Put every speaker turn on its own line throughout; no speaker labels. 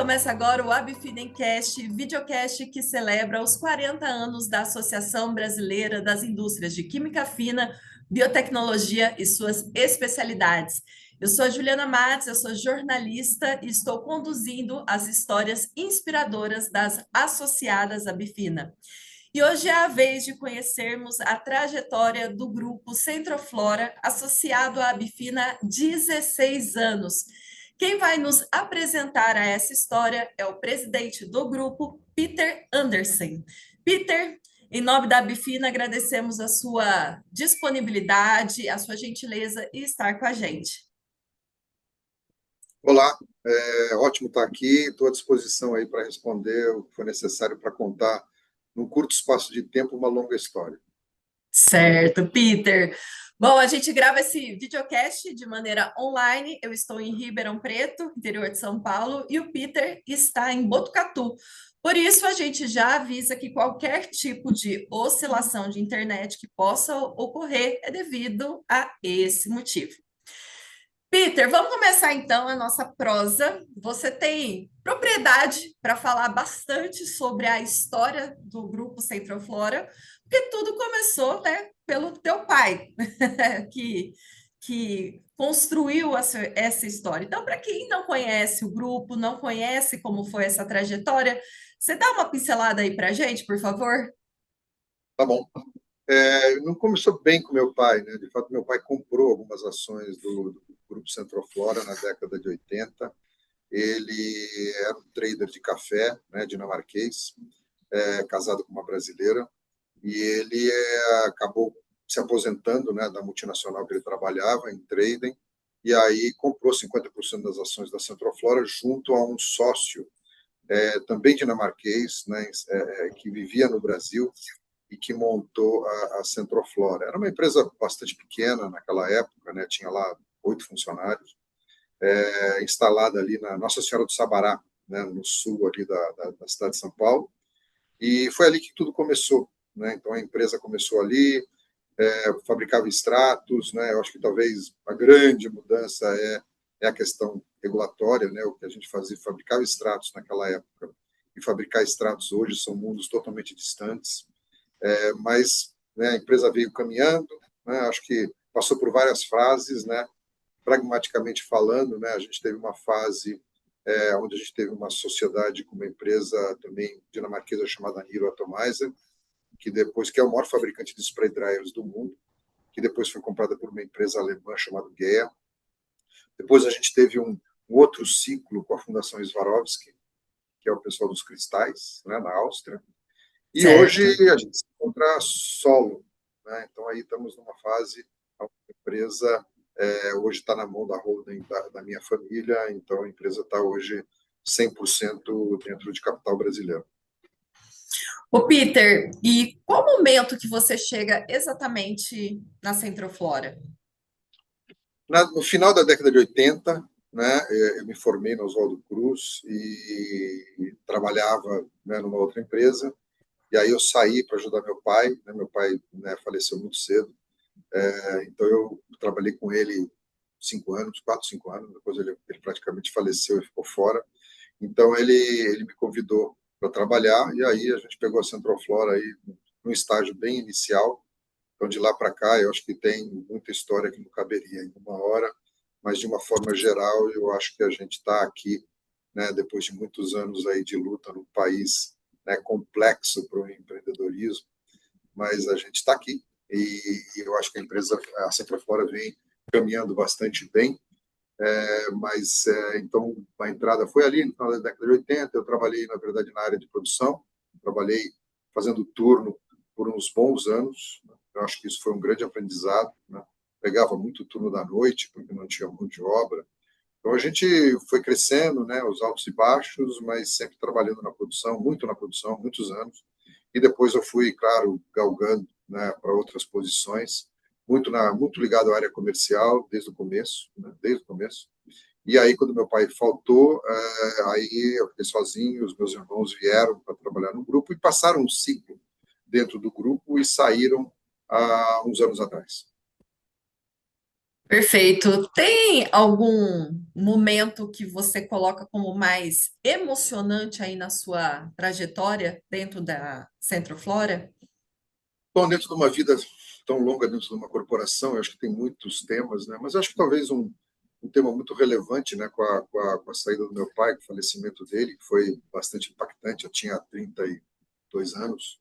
Começa agora o Abfinencast, videocast que celebra os 40 anos da Associação Brasileira das Indústrias de Química Fina, Biotecnologia e suas especialidades. Eu sou a Juliana Matos, eu sou jornalista e estou conduzindo as histórias inspiradoras das associadas à Bifina. E hoje é a vez de conhecermos a trajetória do grupo Centroflora, associado à Bifina há 16 anos. Quem vai nos apresentar a essa história é o presidente do grupo, Peter Andersen. Peter, em nome da Bifina, agradecemos a sua disponibilidade, a sua gentileza e estar com a gente.
Olá, é ótimo estar aqui, estou à disposição aí para responder o que for necessário para contar, num curto espaço de tempo, uma longa história.
Certo, Peter. Bom, a gente grava esse videocast de maneira online. Eu estou em Ribeirão Preto, interior de São Paulo, e o Peter está em Botucatu. Por isso, a gente já avisa que qualquer tipo de oscilação de internet que possa ocorrer é devido a esse motivo. Peter, vamos começar então a nossa prosa. Você tem propriedade para falar bastante sobre a história do grupo Centroflora, porque tudo começou, né, pelo teu pai, que construiu essa história. Então, para quem não conhece o grupo, não conhece como foi essa trajetória, você dá uma pincelada aí para a gente, por favor?
Tá bom. Não começou bem com meu pai, né? De fato, meu pai comprou algumas ações do Grupo Centroflora na década de 80. Ele era um trader de café, né, dinamarquês, casado com uma brasileira, e ele acabou se aposentando, né, da multinacional que ele trabalhava em trading, e aí comprou 50% das ações da Centroflora junto a um sócio, também dinamarquês, né, que vivia no Brasil e que montou a Centroflora. Era uma empresa bastante pequena naquela época, né, tinha lá 8 funcionários, instalada ali na Nossa Senhora do Sabará, né, no sul ali da cidade de São Paulo, e foi ali que tudo começou, né? Então a empresa começou ali, fabricava extratos, né? Eu acho que talvez a grande mudança é a questão regulatória, né? O que a gente fazia, fabricava extratos naquela época e fabricar extratos hoje são mundos totalmente distantes, mas, né, a empresa veio caminhando, né? Acho que passou por várias fases, né? Pragmaticamente falando, né? A gente teve uma fase onde a gente teve uma sociedade com uma empresa também dinamarquesa chamada Niro Atomizer, que é o maior fabricante de spray dryers do mundo, que depois foi comprada por uma empresa alemã chamada GEA. Depois a gente teve um outro ciclo com a Fundação Swarovski, que é o pessoal dos cristais, né, na Áustria. E
Certo.
hoje a gente se encontra solo, né? Então aí estamos numa fase, a empresa hoje está na mão da holding da minha família, então a empresa está hoje 100% dentro de capital brasileiro.
Ô, Peter, e qual momento que você chega exatamente na Centroflora?
No final da década de 80, né, eu me formei na Oswaldo Cruz e trabalhava, né, numa outra empresa, e aí eu saí para ajudar meu pai, né, meu pai, né, faleceu muito cedo, então eu trabalhei com ele 5 anos, 4, 5 anos, depois ele praticamente faleceu e ficou fora, então ele me convidou para trabalhar, e aí a gente pegou a Centroflora aí num estágio bem inicial. Então, de lá para cá, eu acho que tem muita história que não caberia em uma hora, mas de uma forma geral, eu acho que a gente está aqui, né, depois de muitos anos aí de luta no país, né, complexo para o empreendedorismo, mas a gente está aqui e eu acho que a Centroflora vem caminhando bastante bem, mas então a entrada foi ali no final da década de 80. Eu trabalhei, na verdade, na área de produção, trabalhei fazendo turno por uns bons anos. Eu acho que isso foi um grande aprendizado, né? Pegava muito turno da noite, porque não tinha mão de obra. Então, a gente foi crescendo, né, os altos e baixos, mas sempre trabalhando na produção, muitos anos. E depois eu fui, claro, galgando, né, para outras posições, muito ligado à área comercial desde o começo, né, desde o começo. E aí, quando meu pai faltou, aí eu fiquei sozinho, os meus irmãos vieram para trabalhar no grupo e passaram um ciclo dentro do grupo e saíram há uns anos atrás.
Perfeito. Tem algum momento que você coloca como mais emocionante aí na sua trajetória dentro da Centroflora?
Bom, dentro de uma vida tão longa dentro de uma corporação, eu acho que tem muitos temas, né? Mas acho que talvez um tema muito relevante, né, com a saída do meu pai, com o falecimento dele, que foi bastante impactante. Eu tinha 32 anos,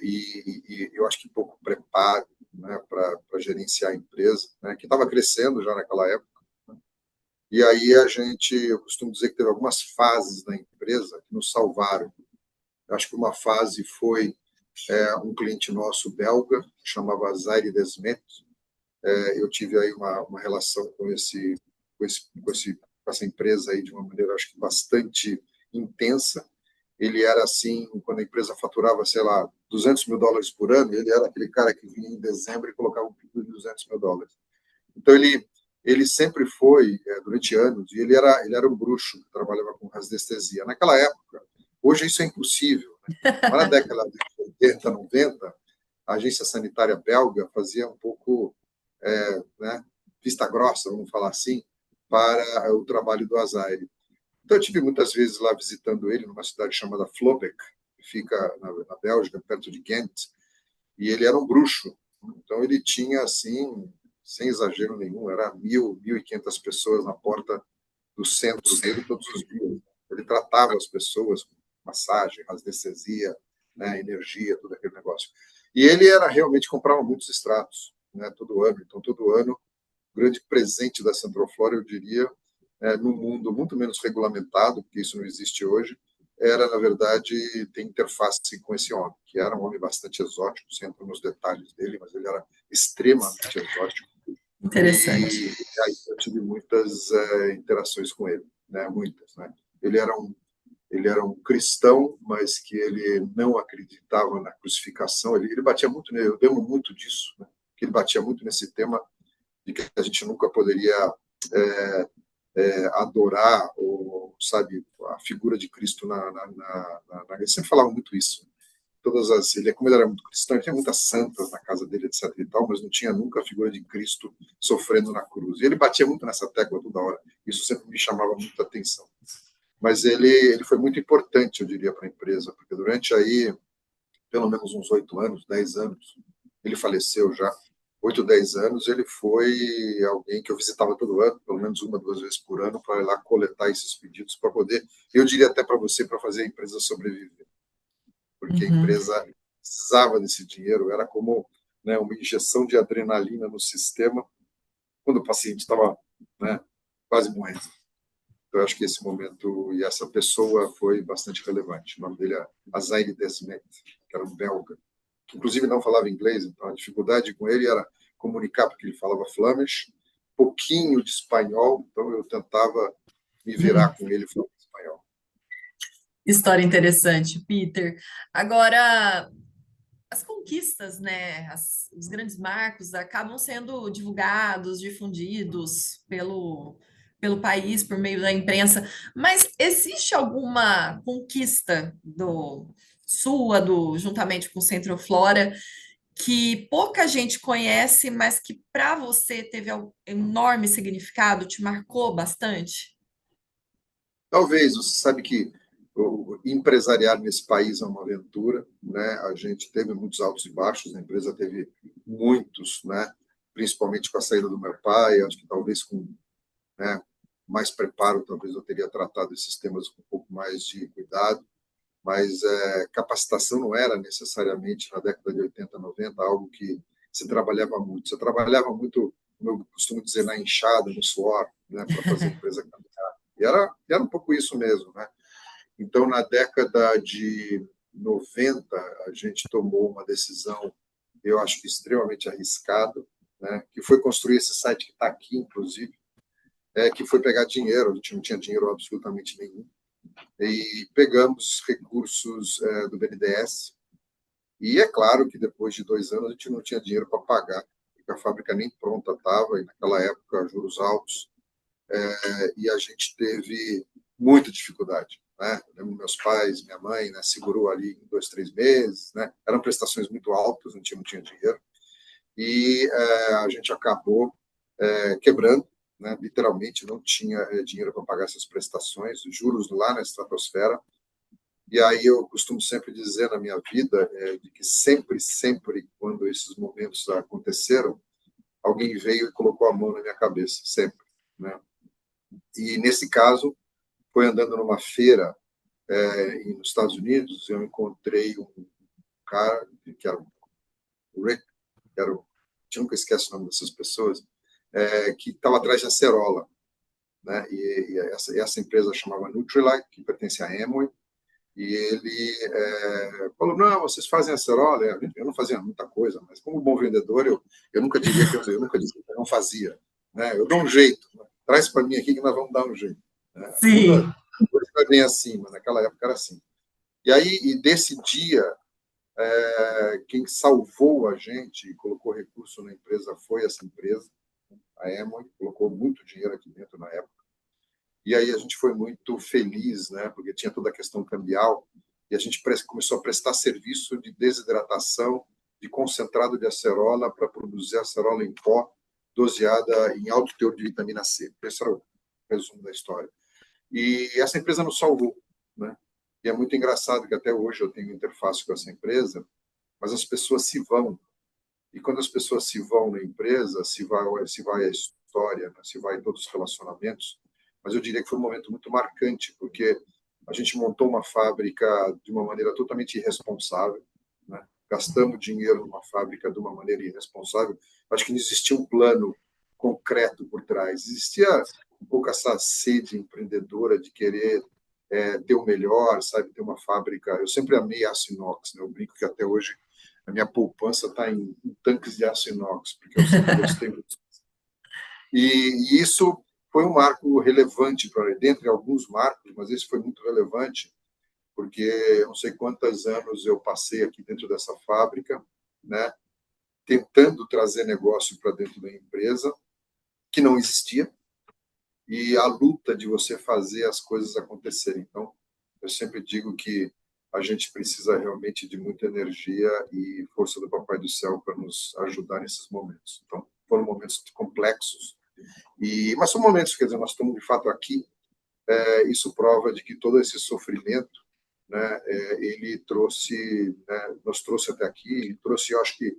e eu acho que pouco preparo, né, para gerenciar a empresa, né, que estava crescendo já naquela época. E aí eu costumo dizer que teve algumas fases na empresa que nos salvaram. Eu acho que uma fase foi um cliente nosso belga, chamava Zaire Desmet. Eu tive aí uma relação com essa empresa aí de uma maneira, acho que bastante intensa. Ele era assim, quando a empresa faturava, sei lá, US$ 200 mil por ano, ele era aquele cara que vinha em dezembro e colocava um pedido de US$ 200 mil. Então, ele sempre foi, durante anos, e ele era um bruxo que trabalhava com radiestesia. Naquela época, hoje isso é impossível, né? Mas na década de 80, 90, a agência sanitária belga fazia um pouco, né, vista grossa, vamos falar assim, para o trabalho do Azaire. Então, eu tive muitas vezes lá visitando ele numa cidade chamada Flobecq, que fica na Bélgica, perto de Ghent, e ele era um bruxo. Então, ele tinha, assim, sem exagero nenhum, era 1.500 pessoas na porta do centro dele todos os dias. Ele tratava as pessoas com massagem, anestesia, né, energia, todo aquele negócio. E ele era realmente comprava muitos extratos, né, todo ano. Então, todo ano, o grande presente da Centroflora, eu diria, num mundo muito menos regulamentado, porque isso não existe hoje, era, na verdade, ter interface com esse homem, que era um homem bastante exótico, sem entrar nos detalhes dele, mas ele era extremamente exótico.
Interessante.
E aí eu tive muitas interações com ele, né? Muitas, né? Ele era um ele era um cristão, mas que ele não acreditava na crucificação. Ele batia muito nele, eu lembro muito disso, né? Que ele batia muito nesse tema de que a gente nunca poderia é, adorar ou sabe a figura de Cristo ele sempre falava muito isso. Como ele era muito cristão, ele tinha muitas santas na casa dele, etc e tal, mas não tinha nunca a figura de Cristo sofrendo na cruz. E ele batia muito nessa tecla toda hora. Isso sempre me chamava muita atenção. Mas ele foi muito importante, eu diria, para a empresa, porque durante aí pelo menos uns 8 anos, 10 anos, ele faleceu já. 8, 10 anos, ele foi alguém que eu visitava todo ano, pelo menos uma, duas vezes por ano, para ir lá coletar esses pedidos para poder, eu diria até para você, para fazer a empresa sobreviver, porque a
Uhum.
empresa precisava desse dinheiro, era como, né, uma injeção de adrenalina no sistema quando o paciente estava, né, quase morrendo. Então, eu acho que esse momento e essa pessoa foi bastante relevante. O nome dele é Azaire Desmet, que era um belga, que inclusive não falava inglês, então a dificuldade com ele era comunicar, porque ele falava flemish, pouquinho de espanhol, então eu tentava me virar
Uhum.
com ele falando espanhol.
História interessante, Peter. Agora, as conquistas, né, os grandes marcos acabam sendo divulgados, difundidos pelo país por meio da imprensa, mas existe alguma conquista juntamente com o Centroflora, que pouca gente conhece, mas que para você teve enorme significado, te marcou bastante?
Talvez, você sabe que o empresariar nesse país é uma aventura, né? A gente teve muitos altos e baixos, a empresa teve muitos, né? Principalmente com a saída do meu pai, acho que talvez com, né, mais preparo, talvez eu teria tratado esses temas com um pouco mais de cuidado, mas capacitação não era necessariamente na década de 80, 90 algo que se trabalhava muito. Você trabalhava muito, como eu costumo dizer, na enxada, no suor, né, para fazer a empresa caminhar. E era um pouco isso mesmo, né? Então, na década de 90, a gente tomou uma decisão, eu acho que extremamente arriscada, né, que foi construir esse site que está aqui, inclusive, que foi pegar dinheiro, a gente não tinha dinheiro absolutamente nenhum, e pegamos recursos do BNDES. E é claro que depois de 2 anos a gente não tinha dinheiro para pagar, porque a fábrica nem pronta estava, e naquela época juros altos, e a gente teve muita dificuldade. Né? Meus pais, minha mãe, né, segurou ali em 2, 3 meses, né? Eram prestações muito altas, a gente não tinha dinheiro, e a gente acabou quebrando, né? Literalmente não tinha dinheiro para pagar essas prestações, juros lá na estratosfera. E aí eu costumo sempre dizer na minha vida de que sempre, quando esses momentos aconteceram, alguém veio e colocou a mão na minha cabeça, sempre, né? E nesse caso, foi andando numa feira nos Estados Unidos, eu encontrei um cara que era o Rick, que era o, eu nunca esqueço o nome dessas pessoas, que estava atrás de acerola, né? E essa empresa chamava Nutrilite, que pertence à Amway, e ele falou, não, vocês fazem acerola? Eu não fazia muita coisa, mas como bom vendedor, eu nunca diria que eu nunca disse que eu não fazia, né? Eu dou um jeito, né? Traz para mim aqui que nós vamos dar um jeito, né?
Sim.
Hoje não é bem assim, mas naquela época era assim. E aí, e desse dia, quem salvou a gente e colocou recurso na empresa foi essa empresa, a Amway, colocou muito dinheiro aqui dentro na época. E aí a gente foi muito feliz, né, porque tinha toda a questão cambial, e a gente começou a prestar serviço de desidratação de concentrado de acerola para produzir acerola em pó, doseada em alto teor de vitamina C. Esse era o resumo da história. E essa empresa nos salvou, né? E é muito engraçado que até hoje eu tenho interface com essa empresa, mas as pessoas se vão. E quando as pessoas se vão na empresa, se vai a história, né? Se vai todos os relacionamentos, mas eu diria que foi um momento muito marcante, porque a gente montou uma fábrica de uma maneira totalmente irresponsável, né? Gastamos dinheiro numa fábrica de uma maneira irresponsável. Acho que não existia um plano concreto por trás. Existia um pouco essa sede empreendedora de querer ter o melhor, sabe? Ter uma fábrica. Eu sempre amei aço inox, né? Eu brinco que até hoje a minha poupança está em tanques de aço inox, porque eu sempre gostei muito. E isso foi um marco relevante para dentre alguns marcos, mas esse foi muito relevante, porque eu não sei quantos anos eu passei aqui dentro dessa fábrica, né, tentando trazer negócio para dentro da empresa, que não existia, e a luta de você fazer as coisas acontecerem. Então, eu sempre digo que a gente precisa realmente de muita energia e força do Papai do Céu para nos ajudar nesses momentos. Então, foram momentos complexos, mas são momentos, quer dizer, nós estamos de fato aqui, isso prova de que todo esse sofrimento, né, ele trouxe, né, nos trouxe até aqui, trouxe, eu acho que,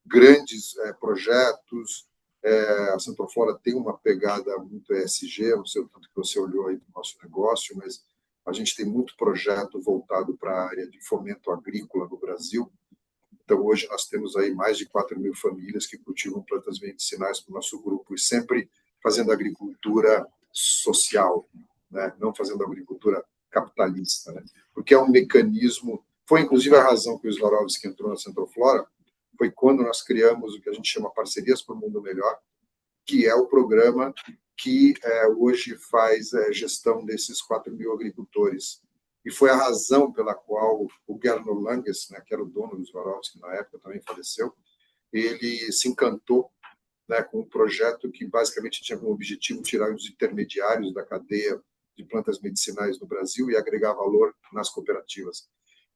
grandes projetos. A Centroflora tem uma pegada muito ESG, não sei o tanto que você olhou aí do nosso negócio, mas a gente tem muito projeto voltado para a área de fomento agrícola no Brasil. Então, hoje nós temos aí mais de 4.000 famílias que cultivam plantas medicinais para o nosso grupo, e sempre fazendo agricultura social, né? Não fazendo agricultura capitalista, né? Porque é um mecanismo. Foi, inclusive, a razão que o Swarovski entrou na Centroflora, foi quando nós criamos o que a gente chama Parcerias para o Mundo Melhor, que é o programa que hoje faz gestão desses 4.000 agricultores. E foi a razão pela qual o Gernot Langes, né, que era o dono dos Swarovski na época, também faleceu, ele se encantou, né, com um projeto que basicamente tinha como objetivo tirar os intermediários da cadeia de plantas medicinais no Brasil e agregar valor nas cooperativas.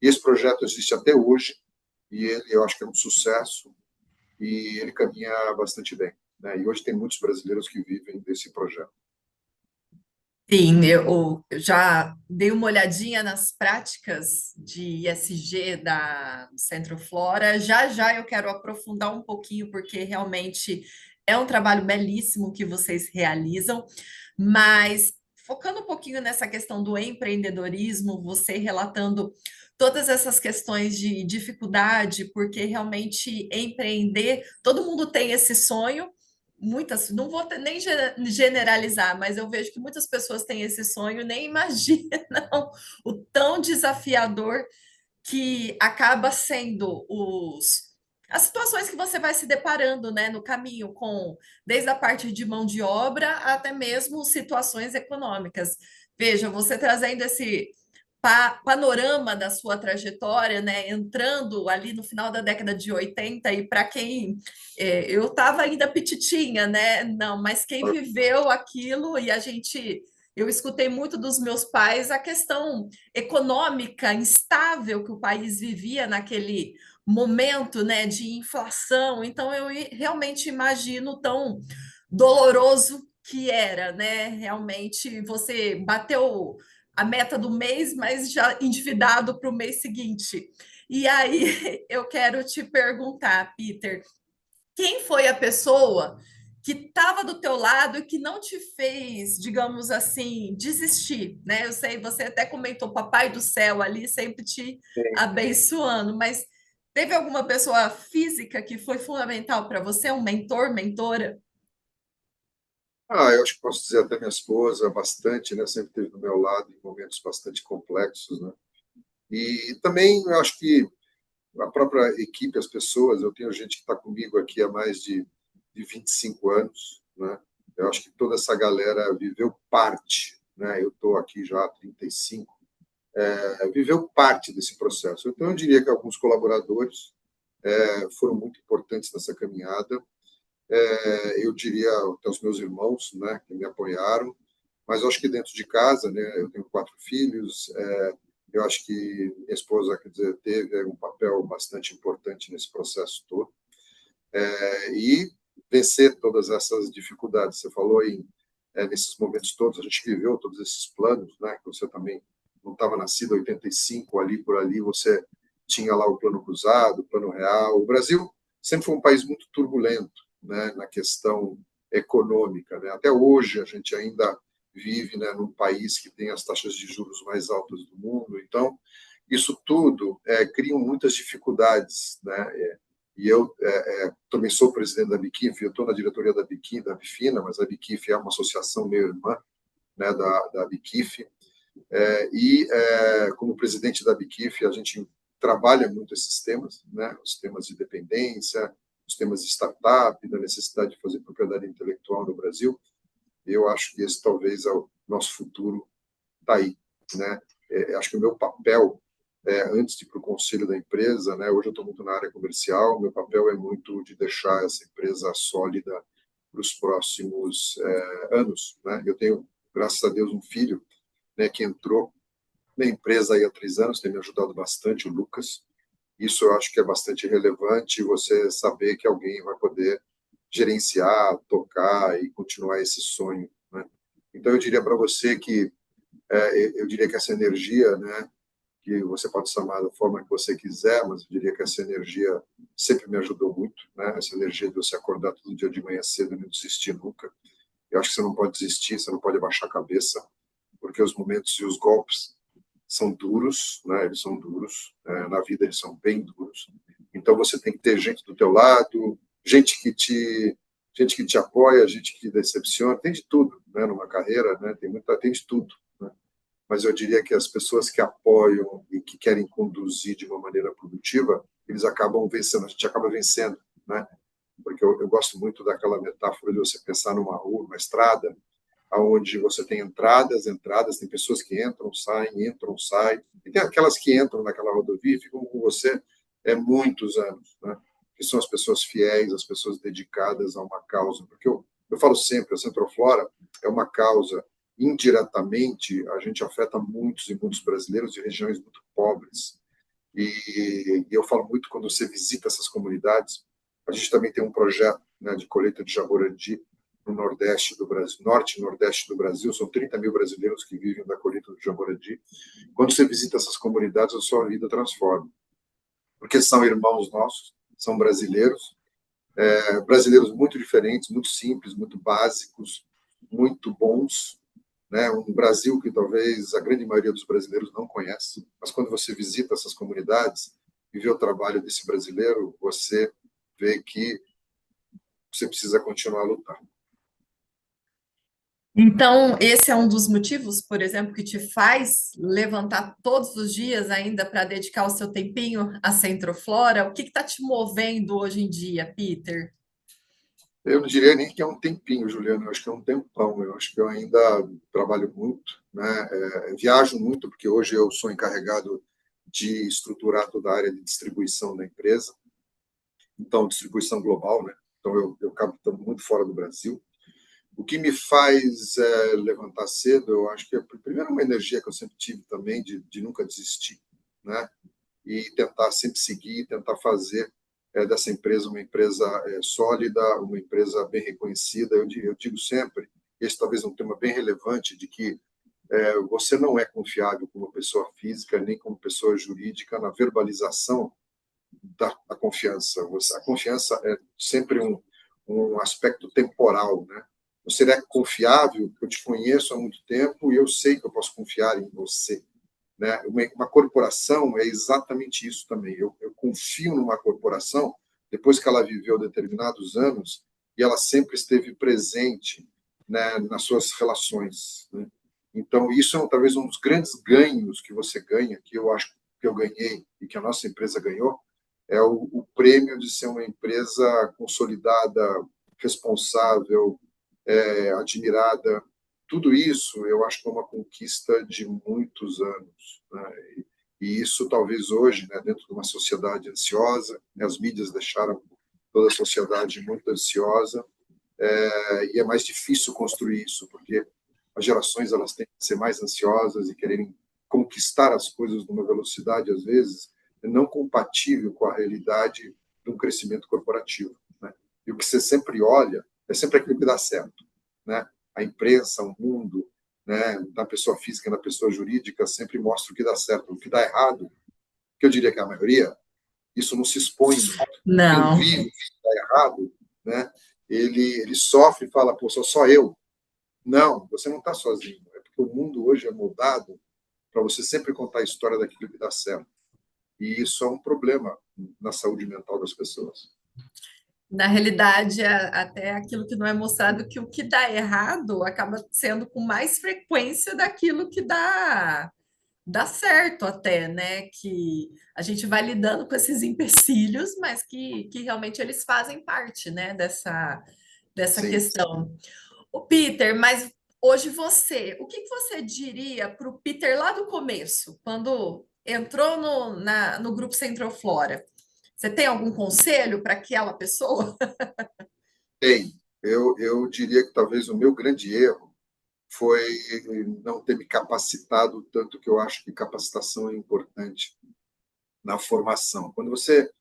E esse projeto existe até hoje, e ele, eu acho que é um sucesso, e ele caminha bastante bem, né? E hoje tem muitos brasileiros que vivem desse projeto.
Sim, eu já dei uma olhadinha nas práticas de ESG da Centroflora. Já já eu quero aprofundar um pouquinho, porque realmente é um trabalho belíssimo que vocês realizam, mas focando um pouquinho nessa questão do empreendedorismo, você relatando todas essas questões de dificuldade, porque realmente empreender, todo mundo tem esse sonho. Muitas, não vou nem generalizar, mas eu vejo que muitas pessoas têm esse sonho, nem imaginam o tão desafiador que acaba sendo as situações que você vai se deparando, né, no caminho, com desde a parte de mão de obra até mesmo situações econômicas. Veja, você trazendo esse panorama da sua trajetória, né? Entrando ali no final da década de 80, e para quem eu estava ainda pititinha, né? Não, mas quem viveu aquilo, e a gente. Eu escutei muito dos meus pais a questão econômica instável que o país vivia naquele momento, né, de inflação. Então eu realmente imagino tão doloroso que era, né? Realmente você bateu a meta do mês, mas já endividado para o mês seguinte. E aí eu quero te perguntar, Peter, quem foi a pessoa que estava do teu lado e que não te fez, digamos assim, desistir, né? Eu sei, você até comentou, Papai do Céu ali sempre te abençoando, mas teve alguma pessoa física que foi fundamental para você, um mentor, mentora?
Eu acho que posso dizer até minha esposa, bastante, né? Sempre esteve do meu lado em momentos bastante complexos, né? E também eu acho que a própria equipe, as pessoas, eu tenho gente que está comigo aqui há mais de 25 anos, né? Eu acho que toda essa galera viveu parte, né? Eu estou aqui já há 35, viveu parte desse processo. Então, eu diria que alguns colaboradores foram muito importantes nessa caminhada. Eu diria até os meus irmãos, né, que me apoiaram, mas eu acho que dentro de casa, né, eu tenho 4 filhos, eu acho que minha esposa, quer dizer, teve um papel bastante importante nesse processo todo, e vencer todas essas dificuldades. Você falou nesses momentos todos, a gente viveu todos esses planos, né, que você também não estava nascido em 85, ali por ali você tinha lá o plano cruzado, o plano real. O Brasil sempre foi um país muito turbulento, né, na questão econômica, né? Até hoje a gente ainda vive, né, num país que tem as taxas de juros mais altas do mundo. Então, isso tudo cria muitas dificuldades, né? E eu também sou presidente da Biquif, eu estou na diretoria da Biquif, da Bifina, mas a Biquif é uma associação meio irmã, né, da Biquif. Como presidente da Biquif, a gente trabalha muito esses temas, né, os temas de dependência, os temas de startup, da necessidade de fazer propriedade intelectual no Brasil. Eu acho que esse talvez é o nosso futuro, está aí, né? Acho que o meu papel, antes de ir para o conselho da empresa, né? Hoje eu estou muito na área comercial, meu papel é muito de deixar essa empresa sólida para os próximos anos, né? Eu tenho, graças a Deus, um filho, né, que entrou na empresa aí há 3 anos, tem me ajudado bastante, o Lucas. Isso eu acho que é bastante relevante, você saber que alguém vai poder gerenciar, tocar e continuar esse sonho, né? Então eu diria para você que eu diria que essa energia, né, que você pode chamar da forma que você quiser, mas eu diria que essa energia sempre me ajudou muito, né? Essa energia de você acordar todo dia de manhã cedo e não desistir nunca. Eu acho que você não pode desistir, você não pode abaixar a cabeça, porque os momentos e os golpes são duros, né? Eles são duros, na vida eles são bem duros. Então você tem que ter gente do teu lado, gente que te apoia, gente que te decepciona, tem de tudo, né? Numa carreira, né? Tem de tudo, né? Mas eu diria que as pessoas que apoiam e que querem conduzir de uma maneira produtiva, eles acabam vencendo, a gente acaba vencendo, né? Porque eu gosto muito daquela metáfora de você pensar numa rua, numa estrada, aonde você tem entradas, tem pessoas que entram, saem, e tem aquelas que entram naquela rodovia e ficam com você muitos anos, né? Que são as pessoas fiéis, as pessoas dedicadas a uma causa. Porque eu falo sempre, a Centroflora é uma causa, indiretamente, a gente afeta muitos e muitos brasileiros de regiões muito pobres. E eu falo muito quando você visita essas comunidades, a gente também tem um projeto, né, de colheita de jaborandi no Nordeste do Brasil, Norte e Nordeste do Brasil, são 30 mil brasileiros que vivem da colheita do jaborandi. Quando você visita essas comunidades, a sua vida transforma, porque são irmãos nossos, são brasileiros, brasileiros muito diferentes, muito simples, muito básicos, muito bons, né? Um Brasil que talvez a grande maioria dos brasileiros não conhece, mas quando você visita essas comunidades e vê o trabalho desse brasileiro, você vê que você precisa continuar a lutar.
Então, esse é um dos motivos, por exemplo, que te faz levantar todos os dias ainda para dedicar o seu tempinho à Centroflora? O que está te movendo hoje em dia, Peter?
Eu não diria nem que é um tempinho, Juliano, eu acho que é um tempão. Eu acho que eu ainda trabalho muito, né? Viajo muito, porque hoje eu sou encarregado de estruturar toda a área de distribuição da empresa, então, distribuição global, né? Então, eu acabo estando muito fora do Brasil. O que me faz levantar cedo, eu acho que é, primeiro, uma energia que eu sempre tive também de nunca desistir, né? E tentar sempre seguir, tentar fazer. dessa empresa uma empresa sólida, uma empresa bem reconhecida. Eu digo sempre, esse talvez é um tema bem relevante, de que você não é confiável como pessoa física, nem como pessoa jurídica na verbalização da confiança. A confiança é sempre um aspecto temporal, né? Você é confiável, eu te conheço há muito tempo e eu sei que eu posso confiar em você, né? Uma corporação é exatamente isso também. Eu confio numa corporação depois que ela viveu determinados anos e ela sempre esteve presente, né, nas suas relações, né? Então, isso é talvez um dos grandes ganhos que você ganha, que eu acho que eu ganhei e que a nossa empresa ganhou, é o prêmio de ser uma empresa consolidada, responsável, admirada. Tudo isso eu acho que é uma conquista de muitos anos, né? E isso talvez hoje, né, dentro de uma sociedade ansiosa, né, as mídias deixaram toda a sociedade muito ansiosa, e é mais difícil construir isso, porque as gerações elas têm que ser mais ansiosas e quererem conquistar as coisas numa velocidade, às vezes, não compatível com a realidade de um crescimento corporativo, né? E o que você sempre olha é sempre aquilo que dá certo, né? A imprensa, o mundo, né, da pessoa física e da pessoa jurídica sempre mostra o que dá certo. O que dá errado, que eu diria que é a maioria, isso não se expõe muito. Quem
Não.
vive o que dá errado, né, ele sofre e fala, pô, sou só eu. Não, você não está sozinho. É porque o mundo hoje é moldado para você sempre contar a história daquilo que dá certo. E isso é um problema na saúde mental das pessoas.
Na realidade, até aquilo que não é mostrado, que o que dá errado acaba sendo com mais frequência daquilo que dá certo até, né? Que a gente vai lidando com esses empecilhos, mas que realmente eles fazem parte, né, dessa
Sim.
questão. O Peter, mas hoje o que que você diria para o Peter lá do começo, quando entrou no grupo Centroflora? Você tem algum conselho para aquela pessoa?
Tem. Eu diria que talvez o meu grande erro foi não ter me capacitado tanto, que eu acho que capacitação é importante na formação. Quando você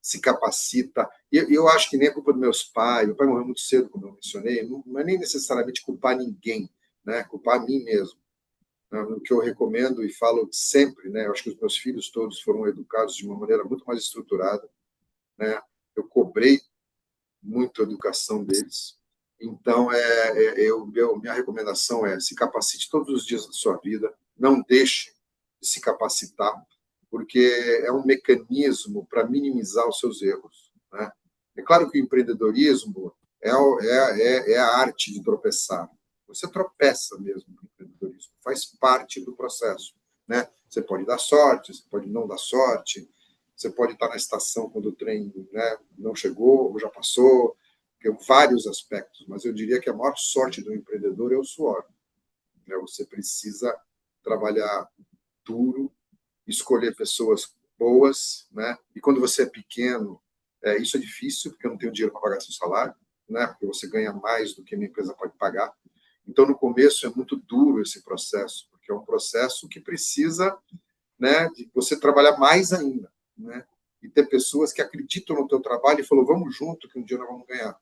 se capacita, e eu acho que nem é culpa dos meus pais, meu pai morreu muito cedo, como eu mencionei, não é nem necessariamente culpar ninguém, né? Culpar a mim mesmo. Né? O que eu recomendo e falo sempre, né? Eu acho que os meus filhos todos foram educados de uma maneira muito mais estruturada, né? Eu cobrei muito a educação deles. Então, minha recomendação é se capacite todos os dias da sua vida, não deixe de se capacitar, porque é um mecanismo para minimizar os seus erros, né? É claro que o empreendedorismo é a arte de tropeçar. Você tropeça mesmo no empreendedorismo, faz parte do processo, né? Você pode dar sorte, você pode não dar sorte, você pode estar na estação quando o trem, né, não chegou ou já passou, tem vários aspectos, mas eu diria que a maior sorte do empreendedor é o suor, né? Você precisa trabalhar duro, escolher pessoas boas, né? E quando você é pequeno, isso é difícil, porque eu não tenho dinheiro para pagar seu salário, né? Porque você ganha mais do que a minha empresa pode pagar. Então, no começo, é muito duro esse processo, porque é um processo que precisa, né, de você trabalhar mais ainda, né? E ter pessoas que acreditam no teu trabalho e falam, vamos junto, que um dia nós vamos ganhar.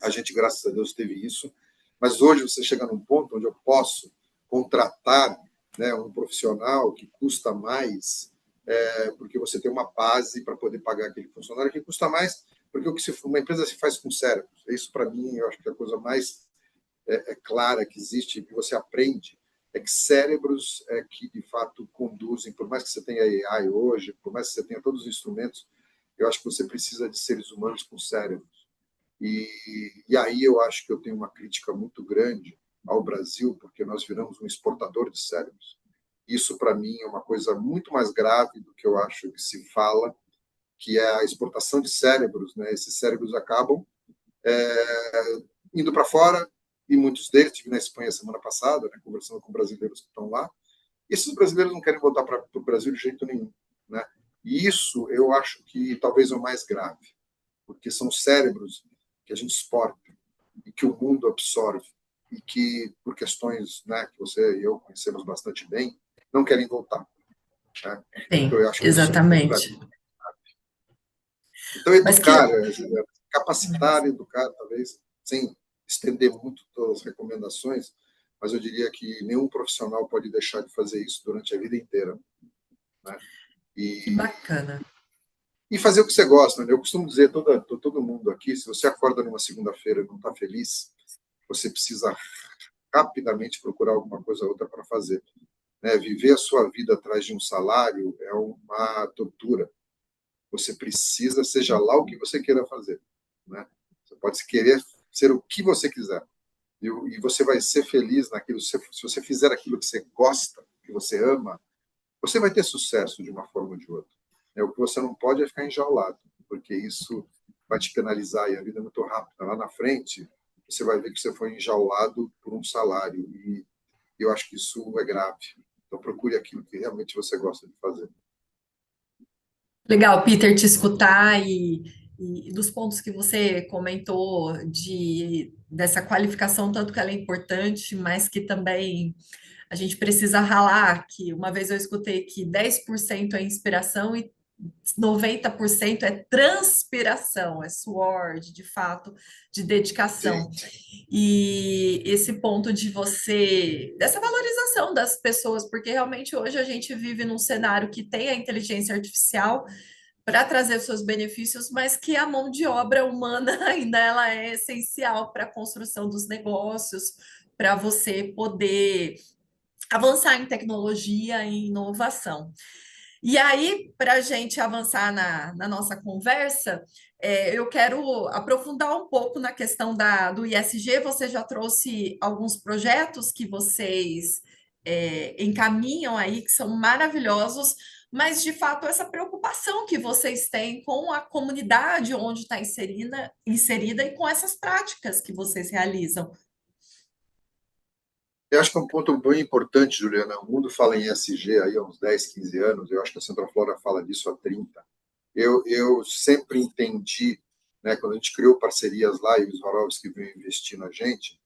A gente, graças a Deus, teve isso. Mas hoje você chega num ponto onde eu posso contratar, né, um profissional que custa mais, porque você tem uma base para poder pagar aquele funcionário que custa mais, porque uma empresa se faz com cérebros. Isso, para mim, eu acho que é a coisa mais clara que existe, que você aprende, é que cérebros é que, de fato, conduzem, por mais que você tenha AI hoje, por mais que você tenha todos os instrumentos, eu acho que você precisa de seres humanos com cérebros. E aí eu acho que eu tenho uma crítica muito grande ao Brasil, porque nós viramos um exportador de cérebros. Isso, para mim, é uma coisa muito mais grave do que eu acho que se fala, que é a exportação de cérebros, né? Esses cérebros acabam indo para fora, e muitos deles, estive na Espanha semana passada, né, conversando com brasileiros que estão lá, e esses brasileiros não querem voltar para o Brasil de jeito nenhum, né? E isso eu acho que talvez é o mais grave, porque são cérebros que a gente exporta e que o mundo absorve e que, por questões, né, que você e eu conhecemos bastante bem, não querem voltar, né? Então,
Sim,
eu acho que isso é um ponto para
exatamente.
mim. Então,
Mas que
educar, capacitar, educar, talvez, sem estender muito todas as recomendações, mas eu diria que nenhum profissional pode deixar de fazer isso durante a vida inteira, né?
que
E,
bacana.
e fazer o que você gosta, né? Eu costumo dizer todo mundo aqui, se você acorda numa segunda-feira e não está feliz, você precisa rapidamente procurar alguma coisa ou outra para fazer, né? Viver a sua vida atrás de um salário é uma tortura. Você precisa, seja lá o que você queira fazer, né? Você pode querer ser o que você quiser. E você vai ser feliz naquilo. Se você fizer aquilo que você gosta, que você ama, você vai ter sucesso de uma forma ou de outra. O que você não pode é ficar enjaulado, porque isso vai te penalizar e a vida é muito rápida. Lá na frente, você vai ver que você foi enjaulado por um salário e eu acho que isso é grave. Então, procure aquilo que realmente você gosta de fazer.
Legal, Peter, te escutar e dos pontos que você comentou dessa qualificação, tanto que ela é importante, mas que também a gente precisa ralar, que uma vez eu escutei que 10% é inspiração e 90% é transpiração, é suor, de fato, de dedicação.
Sim,
E esse ponto de você, dessa valorização das pessoas, porque realmente hoje a gente vive num cenário que tem a inteligência artificial para trazer os seus benefícios, mas que a mão de obra humana ainda ela é essencial para a construção dos negócios, para você poder avançar em tecnologia e inovação. E aí, para a gente avançar na nossa conversa, eu quero aprofundar um pouco na questão do ISG. Você já trouxe alguns projetos que vocês encaminham aí, que são maravilhosos, mas de fato, essa preocupação que vocês têm com a comunidade onde está inserida e com essas práticas que vocês realizam.
eu acho que é um ponto bem importante, Juliana. O mundo fala em ESG aí há uns 10, 15 anos. Eu acho que a Centroflora fala disso há 30. Eu sempre entendi, né, quando a gente criou parcerias lá e os Swarovski veio investir na gente,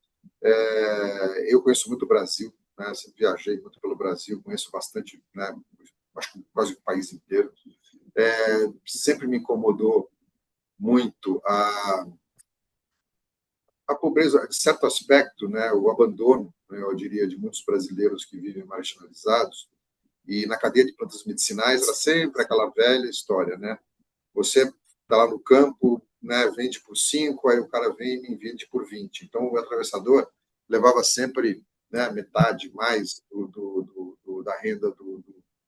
eu conheço muito o Brasil, né, sempre viajei muito pelo Brasil, conheço bastante, né, acho que quase o país inteiro. Sempre me incomodou muito a pobreza, de certo aspecto, né, o abandono, né, eu diria, de muitos brasileiros que vivem marginalizados. E na cadeia de plantas medicinais era sempre aquela velha história, né? Você está lá no campo, né, vende por 5, aí o cara vem e me vende por 20. Então, o atravessador levava sempre, né, metade mais da renda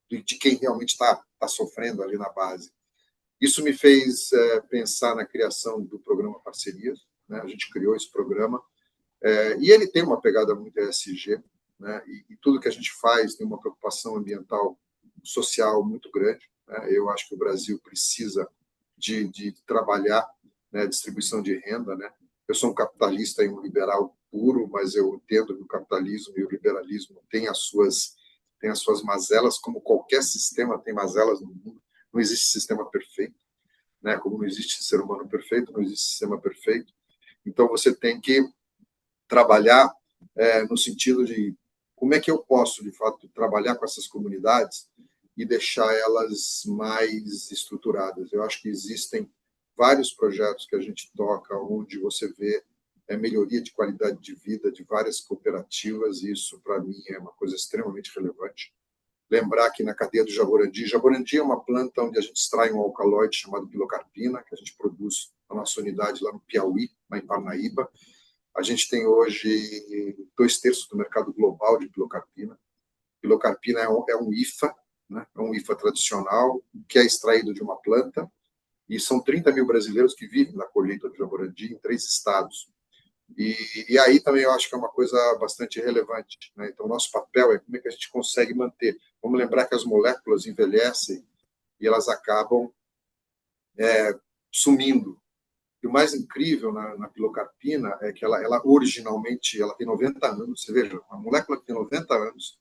de quem realmente está sofrendo ali na base. Isso me fez pensar na criação do programa Parcerias. Né? A gente criou esse programa e ele tem uma pegada muito ESG, né? E tudo que a gente faz tem uma preocupação ambiental, social muito grande. Né? Eu acho que o Brasil precisa de trabalhar, né, distribuição de renda. Né? Eu sou um capitalista e um liberal puro, mas eu entendo que o capitalismo e o liberalismo têm as suas mazelas, como qualquer sistema tem mazelas no mundo. Não existe sistema perfeito, né? Como não existe ser humano perfeito, não existe sistema perfeito. Então você tem que trabalhar no sentido de como é que eu posso, de fato, trabalhar com essas comunidades e deixar elas mais estruturadas. Eu acho que existem vários projetos que a gente toca onde você vê melhoria de qualidade de vida de várias cooperativas, e isso, para mim, é uma coisa extremamente relevante. Lembrar que na cadeia do Jaborandi é uma planta onde a gente extrai um alcaloide chamado pilocarpina, que a gente produz na nossa unidade lá no Piauí, lá em Parnaíba. A gente tem hoje 2/3 do mercado global de pilocarpina. Pilocarpina é um IFA, né? É um IFA tradicional, que é extraído de uma planta, e são 30 mil brasileiros que vivem na colheita do Jaborandi em 3 estados. E aí também eu acho que é uma coisa bastante relevante. Né? Então, nosso papel é como é que a gente consegue manter. Vamos lembrar que as moléculas envelhecem e elas acabam sumindo. E o mais incrível na pilocarpina é que ela originalmente ela tem 90 anos. Você veja, uma molécula que tem 90 anos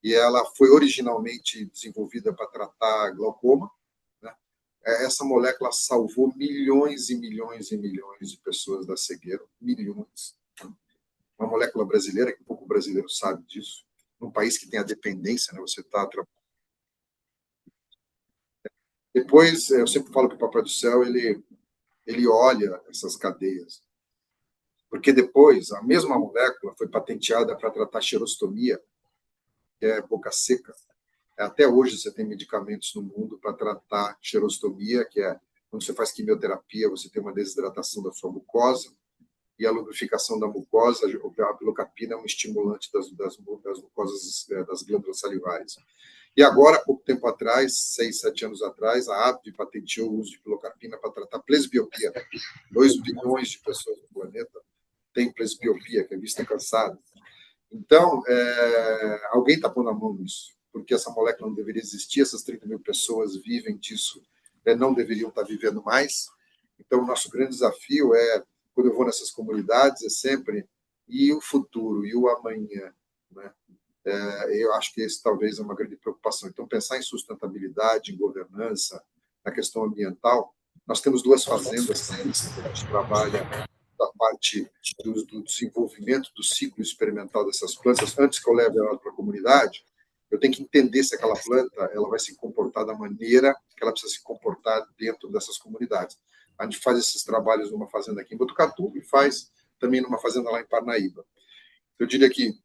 e ela foi originalmente desenvolvida para tratar glaucoma. Né? Essa molécula salvou milhões e milhões e milhões de pessoas da cegueira, milhões. Uma molécula brasileira, que pouco brasileiro sabe disso, num país que tem a dependência, né? Você está Depois, eu sempre falo que o Papai do Céu, ele olha essas cadeias, porque depois a mesma molécula foi patenteada para tratar xerostomia, que é boca seca. Até hoje você tem medicamentos no mundo para tratar xerostomia, que é quando você faz quimioterapia, você tem uma desidratação da sua mucosa, e a lubrificação da mucosa, a pilocarpina é um estimulante das mucosas, das glândulas salivares. E agora, há pouco tempo atrás, 6, 7 anos atrás, a AbbVie patenteou o uso de pilocarpina para tratar presbiopia. 2 bilhões de pessoas no planeta têm presbiopia, que é vista cansada. Então, alguém está pondo a mão nisso, porque essa molécula não deveria existir, essas 30 mil pessoas vivem disso, não deveriam estar vivendo mais. Então, o nosso grande desafio quando eu vou nessas comunidades, é sempre e o futuro, e o amanhã, né? Eu acho que esse talvez é uma grande preocupação. Então, pensar em sustentabilidade, em governança, na questão ambiental. Nós temos 2 fazendas também, que a gente trabalha da parte do desenvolvimento do ciclo experimental dessas plantas. Antes que eu leve ela para a comunidade, eu tenho que entender se aquela planta ela vai se comportar da maneira que ela precisa se comportar dentro dessas comunidades. A gente faz esses trabalhos numa fazenda aqui em Botucatu e faz também numa fazenda lá em Parnaíba. Eu diria que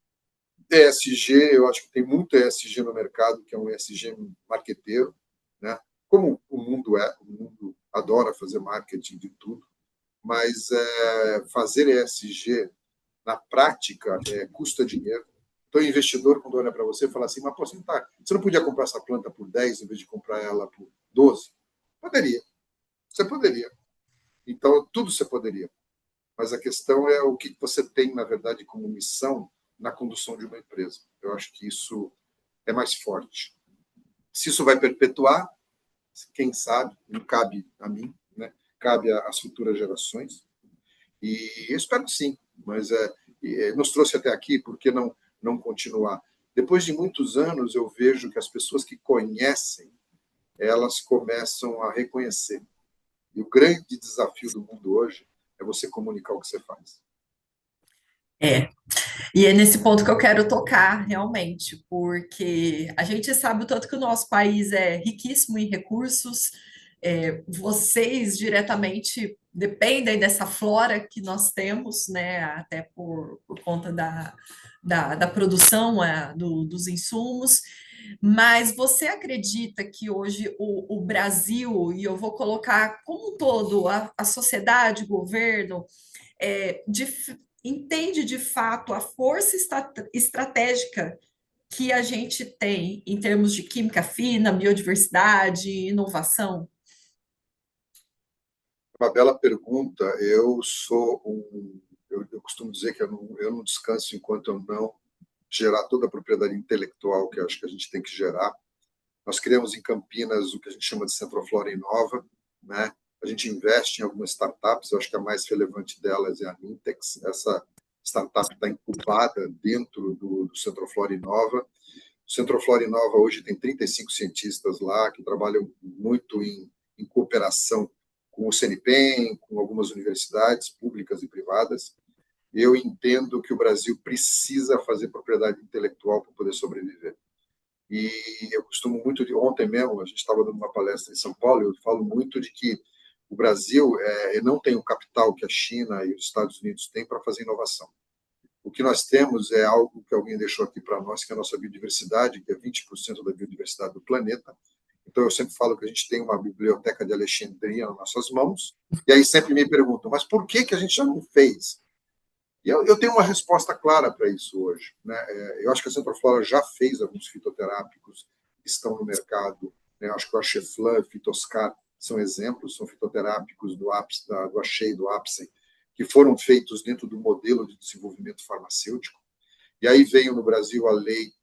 ESG, eu acho que tem muito ESG no mercado, que é um ESG marqueteiro, né? Como o mundo adora fazer marketing de tudo, mas fazer ESG na prática custa dinheiro. Então, o investidor, quando olha para você, fala assim, mas pô, você não podia comprar essa planta por 10 em vez de comprar ela por 12? Poderia. Você poderia. Então, tudo você poderia. Mas a questão é o que você tem, na verdade, como missão na condução de uma empresa. Eu acho que isso é mais forte. Se isso vai perpetuar, quem sabe, não cabe a mim, né? Cabe às futuras gerações. E eu espero que sim, mas nos trouxe até aqui, por que não continuar? Depois de muitos anos, eu vejo que as pessoas que conhecem, elas começam a reconhecer. E o grande desafio do mundo hoje é você comunicar o que você faz.
É, e é nesse ponto que eu quero tocar realmente, porque a gente sabe o tanto que o nosso país é riquíssimo em recursos, vocês diretamente dependem dessa flora que nós temos, né, até por conta da produção dos insumos, mas você acredita que hoje o Brasil, e eu vou colocar como um todo, a sociedade, o governo, é, de, entende de fato a força estratégica que a gente tem em termos de química fina, biodiversidade, inovação?
Uma bela pergunta. Eu costumo dizer que eu não descanso enquanto eu não gerar toda a propriedade intelectual que eu acho que a gente tem que gerar. Nós criamos em Campinas o que a gente chama de Centroflora Inova, né? A gente investe em algumas startups, eu acho que a mais relevante delas é a Nintex. Essa startup está incubada dentro do Centroflora Inova. O Centroflora Inova hoje tem 35 cientistas lá que trabalham muito em cooperação com o CNPq, com algumas universidades públicas e privadas. Eu entendo que o Brasil precisa fazer propriedade intelectual para poder sobreviver. E eu costumo muito ontem mesmo, a gente estava dando uma palestra em São Paulo, eu falo muito de que o Brasil não tem o capital que a China e os Estados Unidos têm para fazer inovação. O que nós temos é algo que alguém deixou aqui para nós, que é a nossa biodiversidade, que é 20% da biodiversidade do planeta. Então, eu sempre falo que a gente tem uma biblioteca de Alexandria nas nossas mãos, e aí sempre me perguntam, mas por que a gente já não fez? E eu tenho uma resposta clara para isso hoje, né? Eu acho que a Centroflora já fez alguns fitoterápicos que estão no mercado, né? Eu acho que o Axeflan, Fitoscar são exemplos, são fitoterápicos do Axei e do Apsen, que foram feitos dentro do modelo de desenvolvimento farmacêutico. E aí veio no Brasil a lei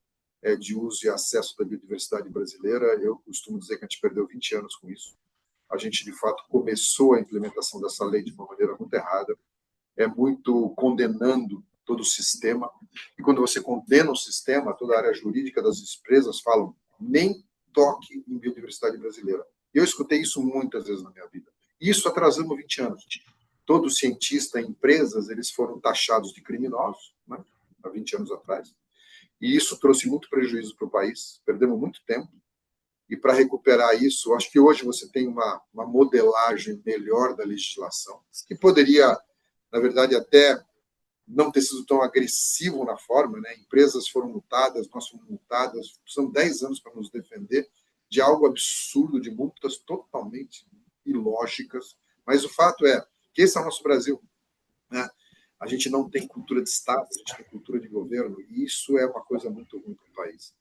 de uso e acesso da biodiversidade brasileira. Eu costumo dizer que a gente perdeu 20 anos com isso. A gente, de fato, começou a implementação dessa lei de uma maneira muito errada, muito condenando todo o sistema. E quando você condena o sistema, toda a área jurídica das empresas falam nem toque em biodiversidade brasileira. Eu escutei isso muitas vezes na minha vida. Isso atrasamos 20 anos. Todo cientista, empresas, eles foram taxados de criminosos, né, há 20 anos atrás. E isso trouxe muito prejuízo para o país, perdemos muito tempo. E para recuperar isso, acho que hoje você tem uma modelagem melhor da legislação, que poderia, na verdade, até não ter sido tão agressivo na forma, né? Empresas foram multadas, nós fomos multadas, são 10 anos para nos defender de algo absurdo, de multas totalmente ilógicas, mas o fato é que esse é o nosso Brasil, né? A gente não tem cultura de Estado, a gente tem cultura de governo, e isso é uma coisa muito ruim para o país.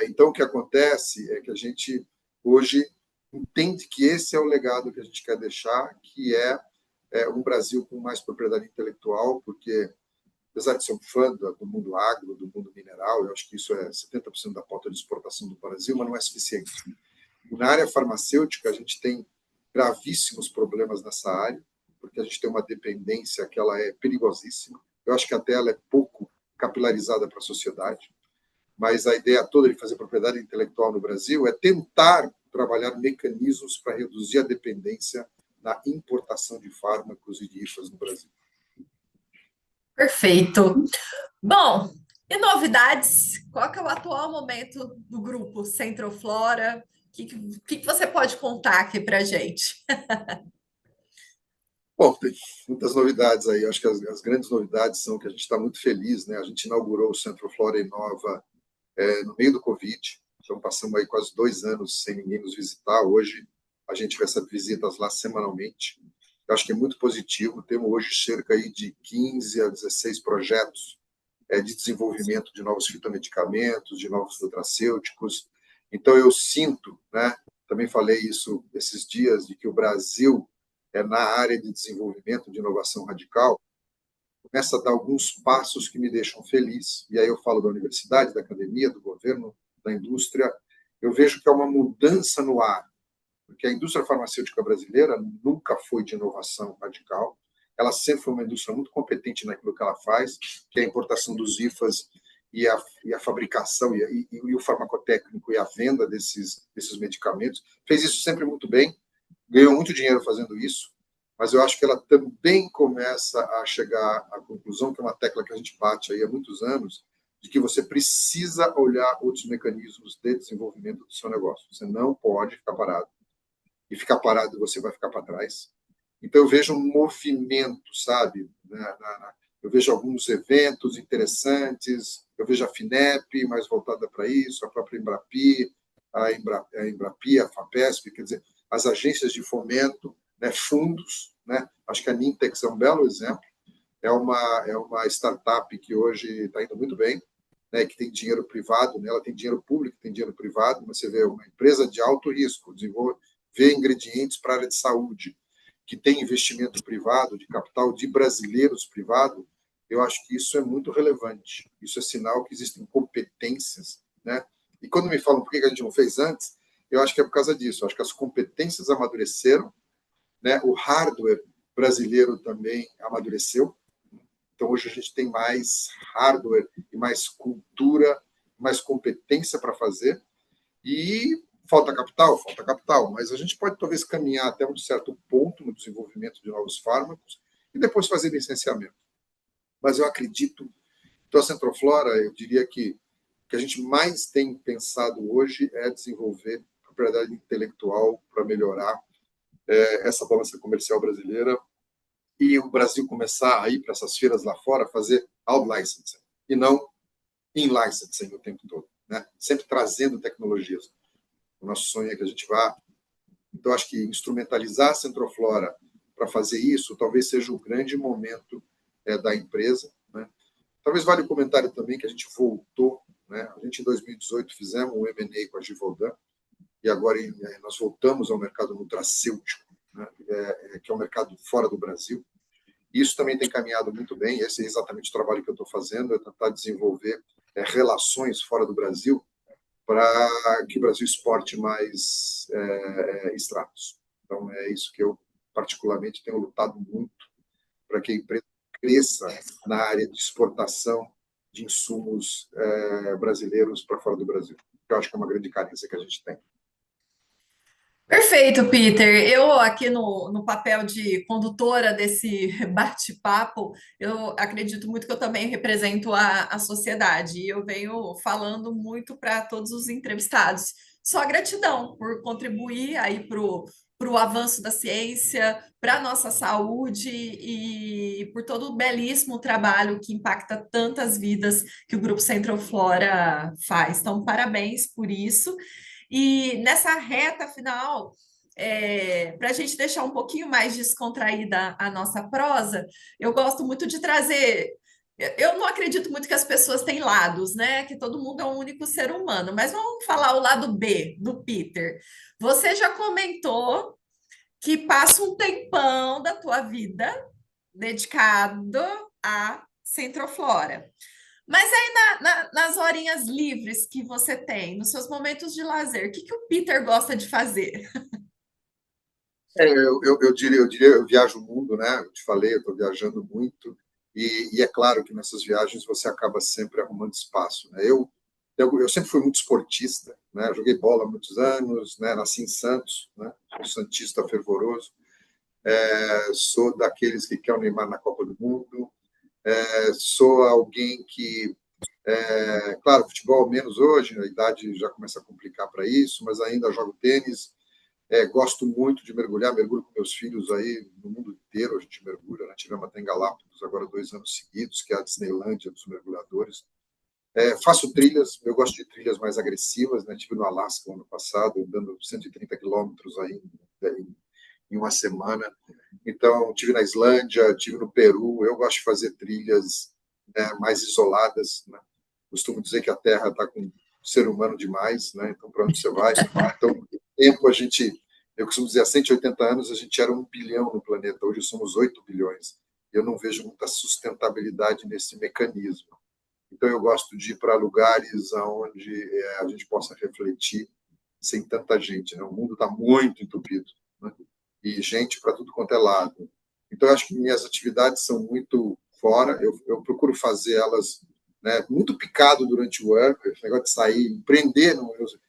Então, o que acontece é que a gente, hoje, entende que esse é o legado que a gente quer deixar, que é um Brasil com mais propriedade intelectual, porque, apesar de ser um fã do mundo agro, do mundo mineral, eu acho que isso é 70% da pauta de exportação do Brasil, mas não é suficiente. Na área farmacêutica, a gente tem gravíssimos problemas nessa área, porque a gente tem uma dependência que ela é perigosíssima. Eu acho que até ela é pouco capilarizada para a sociedade, mas a ideia toda de fazer propriedade intelectual no Brasil é tentar trabalhar mecanismos para reduzir a dependência da importação de fármacos e de IFAs no Brasil.
Perfeito. Bom, e novidades? Qual que é o atual momento do grupo Centroflora? O que você pode contar aqui para a gente?
Bom, tem muitas novidades aí. Acho que as grandes novidades são que a gente está muito feliz, né? A gente inaugurou o Centroflora Inova no meio do Covid, então passamos aí quase 2 anos sem ninguém nos visitar. Hoje a gente recebe visitas lá semanalmente. Eu acho que é muito positivo. Temos hoje cerca aí de 15 a 16 projetos de desenvolvimento de novos fitomedicamentos, de novos nutracêuticos. Então eu sinto, né? Também falei isso esses dias, de que o Brasil na área de desenvolvimento, de inovação radical, começa a dar alguns passos que me deixam feliz. E aí eu falo da universidade, da academia, do governo, da indústria. Eu vejo que há uma mudança no ar, porque a indústria farmacêutica brasileira nunca foi de inovação radical. Ela sempre foi uma indústria muito competente naquilo que ela faz, que é a importação dos IFAs e a fabricação e o farmacotécnico e a venda desses medicamentos. Fez isso sempre muito bem, ganhou muito dinheiro fazendo isso, mas eu acho que ela também começa a chegar à conclusão, que é uma tecla que a gente bate aí há muitos anos, de que você precisa olhar outros mecanismos de desenvolvimento do seu negócio. Você não pode ficar parado. E ficar parado você vai ficar para trás. Então eu vejo um movimento, sabe? Eu vejo alguns eventos interessantes, eu vejo a FINEP mais voltada para isso, a própria Embrapi, a Embrapi, a FAPESP, quer dizer, as agências de fomento, né, fundos, né? Acho que a Nintex é um belo exemplo, é uma startup que hoje está indo muito bem, né, que tem dinheiro privado, né, ela tem dinheiro público, tem dinheiro privado, mas você vê uma empresa de alto risco, desenvolver ingredientes para a área de saúde, que tem investimento privado, de capital de brasileiros privado, eu acho que isso é muito relevante. Isso é sinal que existem competências, né? E quando me falam por que a gente não fez antes, eu acho que é por causa disso. Eu acho que as competências amadureceram, né? O hardware brasileiro também amadureceu. Então, hoje a gente tem mais hardware e mais cultura, mais competência para fazer. E falta capital, mas a gente pode talvez caminhar até um certo ponto no desenvolvimento de novos fármacos e depois fazer licenciamento. Mas eu acredito, então a Centroflora, eu diria que o que a gente mais tem pensado hoje é desenvolver propriedade intelectual para melhorar essa balança comercial brasileira e o Brasil começar a ir para essas feiras lá fora fazer out-licensing e não in-licensing o tempo todo, né? Sempre trazendo tecnologias. O nosso sonho é que a gente vá. Então, acho que instrumentalizar a Centroflora para fazer isso talvez seja o grande momento da empresa, né? Talvez valha o comentário também que a gente voltou, né? A gente, em 2018, fizemos um M&A com a Givaudan e agora nós voltamos ao mercado nutracêutico, né? Que é um mercado fora do Brasil. Isso também tem caminhado muito bem. Esse é exatamente o trabalho que eu estou fazendo, é tentar desenvolver relações fora do Brasil para que o Brasil exporte mais extratos. Então, é isso que eu, particularmente, tenho lutado muito para que a empresa cresça na área de exportação de insumos brasileiros para fora do Brasil. Eu acho que é uma grande carência que a gente tem.
Perfeito, Peter. Eu aqui no papel de condutora desse bate-papo, eu acredito muito que eu também represento a sociedade. E eu venho falando muito para todos os entrevistados só gratidão por contribuir aí para o avanço da ciência, para a nossa saúde e por todo o belíssimo trabalho que impacta tantas vidas que o Grupo Centro Flora faz. Então, parabéns por isso. E nessa reta final, para a gente deixar um pouquinho mais descontraída a nossa prosa, eu gosto muito de trazer. Eu não acredito muito que as pessoas têm lados, né? Que todo mundo é um único ser humano, mas vamos falar o lado B do Peter. Você já comentou que passa um tempão da tua vida dedicado à Centroflora. Mas aí nas horinhas livres que você tem, nos seus momentos de lazer, o que o Peter gosta de fazer?
Eu viajo o mundo, né? Eu te falei, eu estou viajando muito, e é claro que nessas viagens você acaba sempre arrumando espaço, né? Eu sempre fui muito esportista, né? Joguei bola há muitos anos, né? Nasci em Santos, né? Sou santista fervoroso, sou daqueles que quer o Neymar na Copa do Mundo, sou alguém que, claro, futebol menos hoje, a idade já começa a complicar para isso, mas ainda jogo tênis. Gosto muito de mergulhar, mergulho com meus filhos aí no mundo inteiro, a gente mergulha, né? Tivemos até em Galápagos agora 2 anos seguidos, que é a Disneylândia dos mergulhadores. Faço trilhas, eu gosto de trilhas mais agressivas, né? Estive no Alasca ano passado, andando 130 quilômetros aí em uma semana. Então, estive na Islândia, estive no Peru. Eu gosto de fazer trilhas, né, mais isoladas, né? Costumo dizer que a Terra está com ser humano demais, né? Então, para onde você vai? Então, tempo eu costumo dizer, há 180 anos a gente era 1 bilhão no planeta, hoje somos 8 bilhões. Eu não vejo muita sustentabilidade nesse mecanismo. Então, eu gosto de ir para lugares onde a gente possa refletir sem tanta gente, né? O mundo está muito entupido, né? E gente para tudo quanto é lado. Então, eu acho que minhas atividades são muito fora, eu procuro fazer elas, né, muito picado durante o ano, esse negócio de sair, empreender,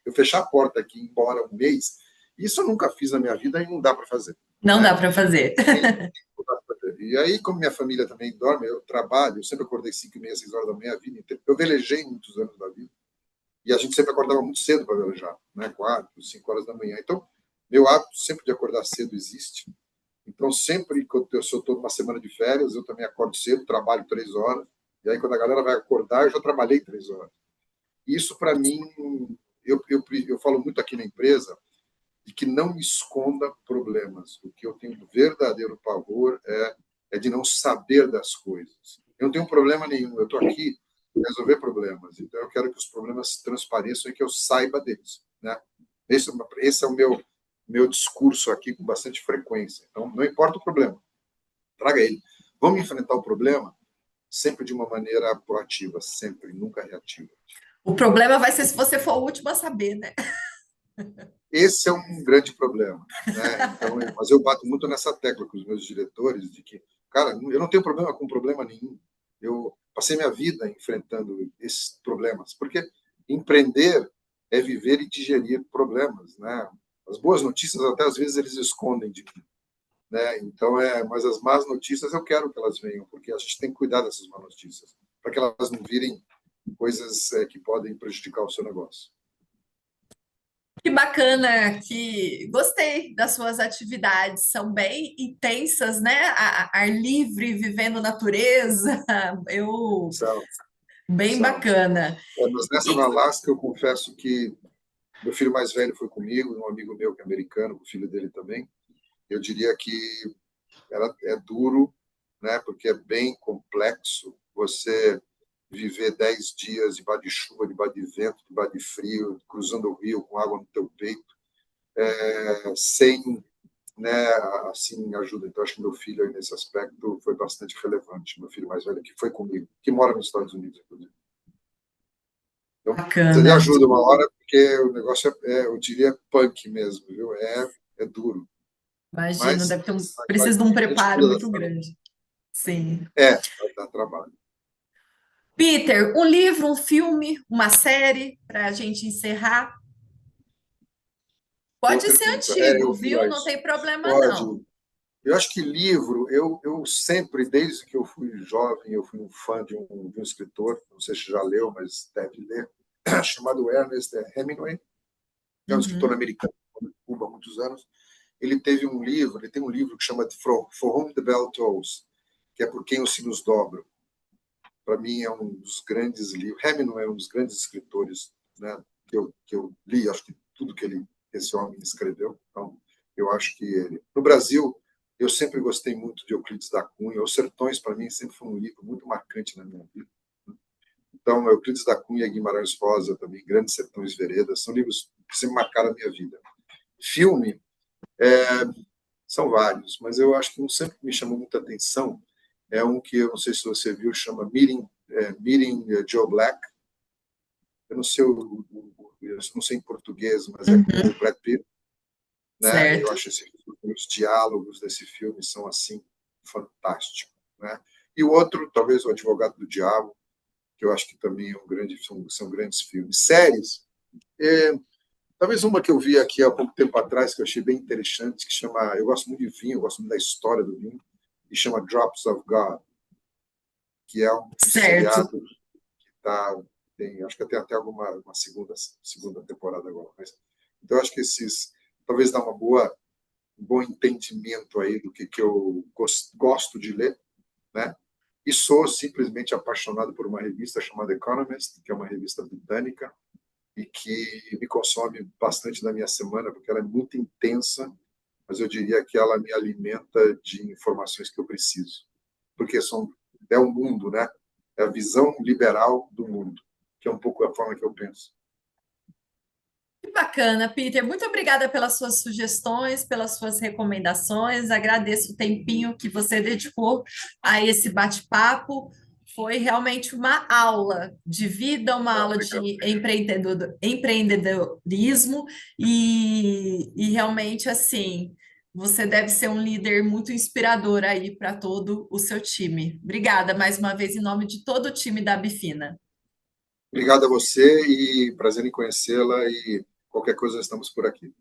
eu fechar a porta aqui e ir embora um mês, isso eu nunca fiz na minha vida e não dá para fazer.
Não dá
Né?
para fazer.
E aí, como minha família também dorme, eu trabalho, eu sempre acordei 5h30, 6 horas da manhã, a vida inteira. Eu velejei muitos anos da vida. E a gente sempre acordava muito cedo para velejar, né? 4, 5 horas da manhã. Então, meu hábito sempre de acordar cedo existe. Então, sempre que eu estou numa semana de férias, eu também acordo cedo, trabalho 3 horas. E aí, quando a galera vai acordar, eu já trabalhei 3 horas. Isso, para mim, eu falo muito aqui na empresa de que não me esconda problemas. O que eu tenho verdadeiro pavor é de não saber das coisas. Eu não tenho problema nenhum, eu estou aqui para resolver problemas. Então, eu quero que os problemas transpareçam e que eu saiba deles. Né? Esse é o meu discurso aqui com bastante frequência. Então, não importa o problema, traga ele. Vamos enfrentar o problema sempre de uma maneira proativa, sempre, nunca reativa.
O problema vai ser se você for o último a saber, né?
Esse é um grande problema, né? Então, mas eu bato muito nessa tecla com os meus diretores de que, cara, eu não tenho problema com problema nenhum. Eu passei minha vida enfrentando esses problemas, porque empreender é viver e digerir problemas, né? As boas notícias até às vezes eles escondem de mim, né? Então mas as más notícias eu quero que elas venham, porque a gente tem que cuidar dessas más notícias, para que elas não virem coisas que podem prejudicar o seu negócio.
Que bacana, que gostei das suas atividades, são bem intensas, né? Ar livre, vivendo natureza, eu
São,
bem
são.
bacana.
Mas nessa no
E
Alasca, eu confesso que meu filho mais velho foi comigo, um amigo meu que é americano, o filho dele também. Eu diria que é duro, né, porque é bem complexo você viver 10 dias debaixo de chuva, debaixo de vento, debaixo de frio, cruzando o rio com água no teu peito, sem, né, assim, ajuda. Então, acho que meu filho, aí, nesse aspecto, foi bastante relevante. Meu filho mais velho, que foi comigo, que mora nos Estados Unidos, inclusive. Então, precisa de
bacana.
ajuda uma hora, porque o negócio eu diria, punk mesmo, viu? É duro.
Imagino,
Mas
precisa de um
a gente
preparo
cuida da
muito
família.
grande. Sim.
Vai dar trabalho.
Peter, um livro, um filme, uma série para a gente encerrar?
Boa
Pode ser
pergunta.
antigo,
Eu
viu?
via
Não
isso.
tem problema,
Pode.
não.
Eu acho que livro, eu sempre, desde que eu fui jovem, eu fui um fã de um escritor, não sei se já leu, mas deve ler, chamado Ernest Hemingway. é um escritor americano, de Cuba há muitos anos. Ele tem um livro que chama For Whom the Bell Tolls, que é Por Quem os Sinos Dobram. Para mim, é um dos grandes livros. Hemingway é um dos grandes escritores, né, que eu li, acho que tudo que esse homem escreveu. Então, eu acho que ele... No Brasil, eu sempre gostei muito de Euclides da Cunha. Os Sertões, para mim, sempre foi um livro muito marcante na minha vida. Então, Euclides da Cunha e Guimarães Rosa, também, Grandes Sertões Veredas, são livros que sempre marcaram a minha vida. Filme, são vários, mas eu acho que um sempre me chamou muita atenção é um que eu não sei se você viu, chama Meeting Joe Black. Eu não sei, eu não sei em português, mas é com o Brad Pitt. Né? Eu acho os diálogos desse filme são assim fantásticos. Né? E o outro, talvez O Advogado do Diabo, que eu acho que também são grandes filmes. Séries, talvez uma que eu vi aqui há pouco tempo atrás, que eu achei bem interessante, que chama... Eu gosto muito de vinho, eu gosto muito da história do vinho, e chama Drops of God, que é um seriado que acho que tem até uma segunda temporada agora. Mas, então, eu acho que talvez dá um bom entendimento aí do que eu gosto de ler, né? E sou simplesmente apaixonado por uma revista chamada Economist, que é uma revista britânica, e que me consome bastante na minha semana, porque ela é muito intensa, mas eu diria que ela me alimenta de informações que eu preciso. Porque é o mundo, né? É a visão liberal do mundo, que é um pouco a forma que eu penso.
Que bacana, Peter. Muito obrigada pelas suas sugestões, pelas suas recomendações. Agradeço o tempinho que você dedicou a esse bate-papo. Foi realmente uma aula de vida, uma aula de empreendedorismo e realmente assim, você deve ser um líder muito inspirador aí para todo o seu time. Obrigada mais uma vez em nome de todo o time da Bifina.
Obrigado a você e prazer em conhecê-la e qualquer coisa estamos por aqui.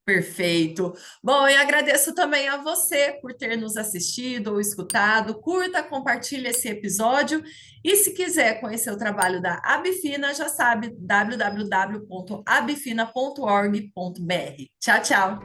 Perfeito. Bom, eu agradeço também a você por ter nos assistido ou escutado. Curta, compartilhe esse episódio e se quiser conhecer o trabalho da Abifina, já sabe, www.abifina.org.br. Tchau, tchau.